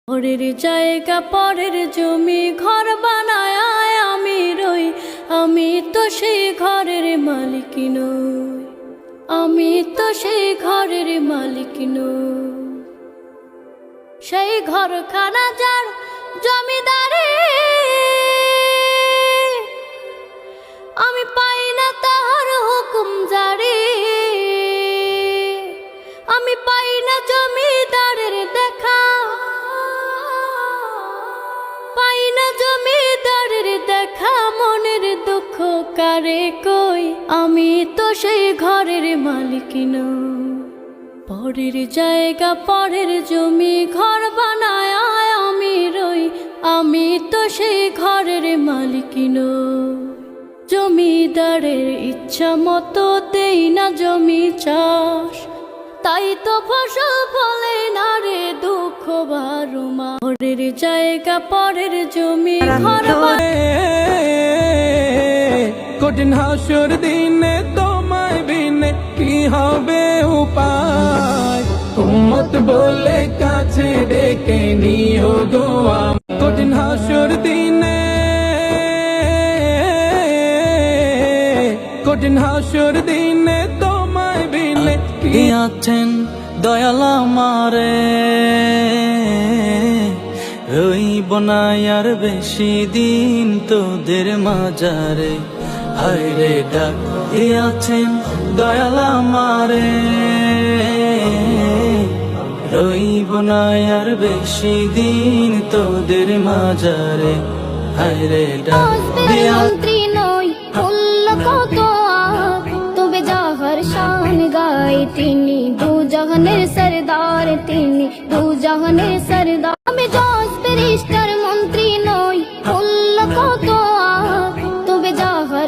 পরের জায়গা পরের জমি ঘর বানায় আমি রই, আমি তো সেই ঘরের মালিক নই, আমি তো সেই ঘরের মালিক নই। সেই ঘরখানা যার জমিদারি, আমি পাই না তাহার হুকুম জারি, আমি পাই না জমিদারের দেখা, পাই না জমিদারের দেখা। মনের দুঃখ কারে কই, আমি তো সেই ঘরের মালিক নই। পরের জায়গা পরের জমি ঘর বানায় আমি রই, আমি তো সেই ঘরের মালিক নই। জমিদারের ইচ্ছা মতো দেই না জমি চাষ, তাই তো ফসল ফলে না রে দুঃখ বারুমা। পরের জায়গা পরের জমি ঘর কঠিন হাসর দিনে তোমায় বিনে কি হবে উপায়, উম্মত বলে কাছে ডেকে নিও দোয়া। কঠিন হাসর দিনে, কঠিন হাসর দিনে তোমায় বিনে কি আছেন দয়াল আমারে, রইব না আর বেশি দিন তোদের মাজারে। হায়রে ডাক আছেন দয়াল আমারে, রইব না আর বেশি দিন তোদের মাজারে। হায়রে ডাক মন্ত্রী নই কত তবে যাহার শান গায় তিনি, দু জাহানের সরদার তিনি, দু জাহানের সরদার। আমি জজ ফেরেশতা